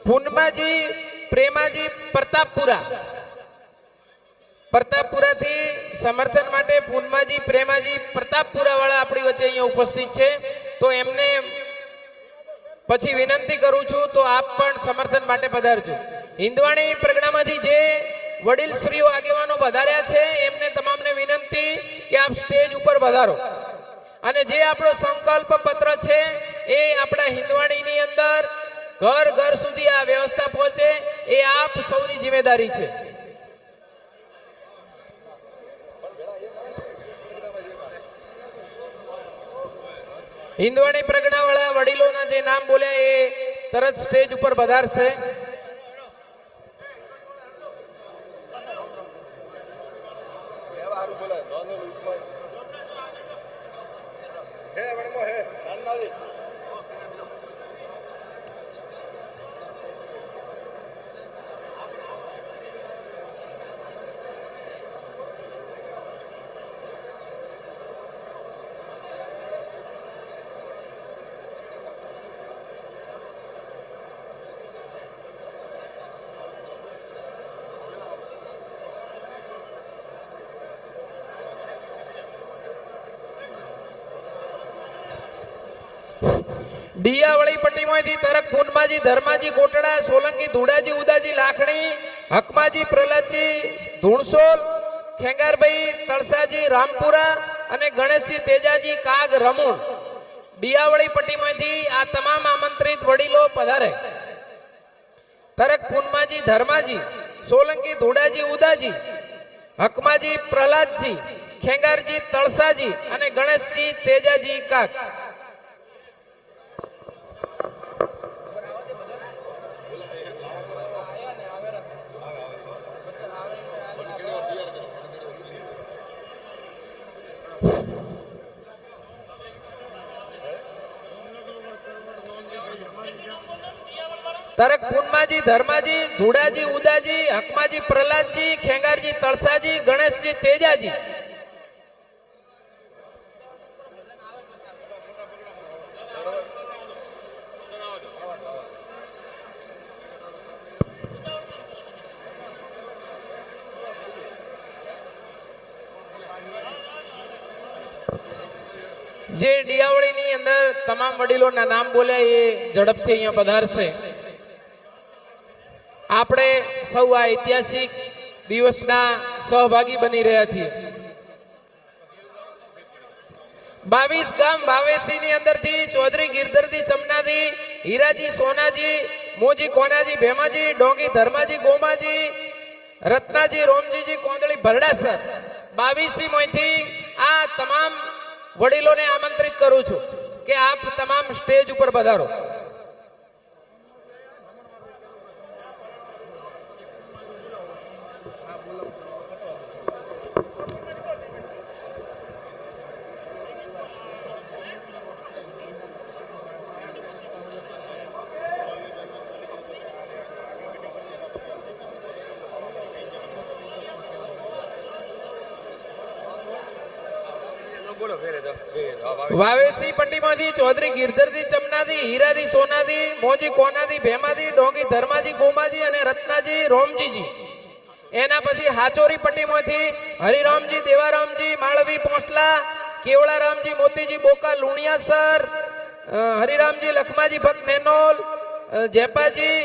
પૂનમાજી પ્રેમાજી પ્રતાપપુરા થી સમર્થન માટે પૂનમાજી પ્રેમાજી પ્રતાપપુરા વાળા આપણી વચ્ચે અહીંયા ઉપસ્થિત છે, તો એમને પછી વિનંતી કરું છું તો આપ પણ સમર્થન માટે પધારજો। હિન્દવાણી પ્રગણામાંથી જે વડીલ શ્રીઓ આગેવાનો પધાર્યા છે એમને તમામને વિનંતી કે આપ સ્ટેજ ઉપર પધારો અને જે આપણો સંકલ્પ પત્ર છે એ આપણા હિન્દવાણીની અંદર ઘર ઘર સુધી આ વ્યવસ્થા પહોંચે એ આપ સૌની જિમ્મેદારી છે। હિન્દવાણી પ્રગણાવાળા વડીલોના જે નામ બોલ્યા એ તરત સ્ટેજ ઉપર પધારશે। ડિયાવળી પટ્ટીમાંથી તરક પૂનમાજી ધર્માજી કોટડા સોલંકી ધુડાજી ઉદાજી લાખણી હકમાજી પ્રહલાદજી ધૂણસોલ ખેંગારભાઈ તળસાજી રામપુરા અને ગણેશજી તેજાજી કાગ રમુણ ડિયાવળી પટ્ટીમાંથી આ તમામ આમંત્રિત વડીલો પધારે। તરક પૂનમાજી ધર્માજી સોલંકી ધુડાજી ઉદાજી હકમાજી પ્રહલાદજી ખેંગારજી તળસાજી અને ગણેશજી તેજાજી કાગ। તરક પૂનમાજી ધર્માજી ધુડાજી ઉદાજી હકમાજી પ્રહલાદજી ખેંગારજી તળસાજી ગણેશજી તેજાજી। જે ડિયાવળીની અંદર તમામ વડીલોના નામ બોલ્યા એ ઝડપથી અહીંયા પધારશે। આપણે સૌ આ ઐતિહાસિક દિવસના સહભાગી બની રહ્યા છીએ। 22 ગામ ભાવેશીની અંદરથી ચૌધરી ગિરધરજી સમનાજી હીરાજી સોનાજી મોજી કોનાજી ભેમાજી ડોંગી ધર્માજી ગોમાજી રત્નાજી રોમજીજી કોંદળી ભરડાસર 22 માંથી આ તમામ વડીલોને આમંત્રિત કરું છું કે આપ તમામ સ્ટેજ ઉપર પધારો। વાવેસી પટ્ટીમાંથી ચૌધરી ગિરધરજી ચમનાજી હીરાજી સોનાજી મોજી કોનાજી ભેમાજી ડોંગી ધર્માજી ગોમાજી અને રત્નાજી રોમજીજી। એના પછી હાચોરી પટ્ટીમાંથી હરિરામજી દેવારામજી માળવી પોંસલા કેવળારામજી મોતીજી બોકા લુણિયાસર હરિરામજી લખમાજી ભક્ત નેનોલ જેપાજી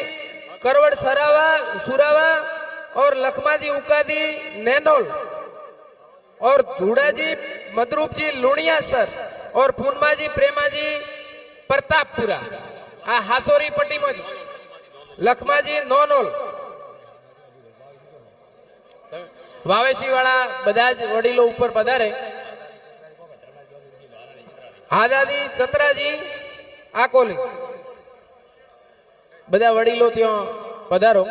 करवड़ सरावा सुरावा और लखमाजी उकादी नैनोल और धूड़ाजी मदरूप जी लुणियासर और पूनमाजी प्रेमाजी प्रतापपुरा आ हासोरी पट्टी में लखमाजी नोनोल वावेशी वाला बधाज वडीलो ऊपर पधारे आजादी चतराजी आकोली बधा वडीलो त्यो पधारो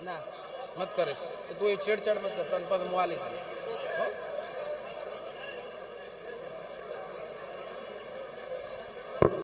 ना मत करे तू छेड़छाड़ मत कर तन पद मुआली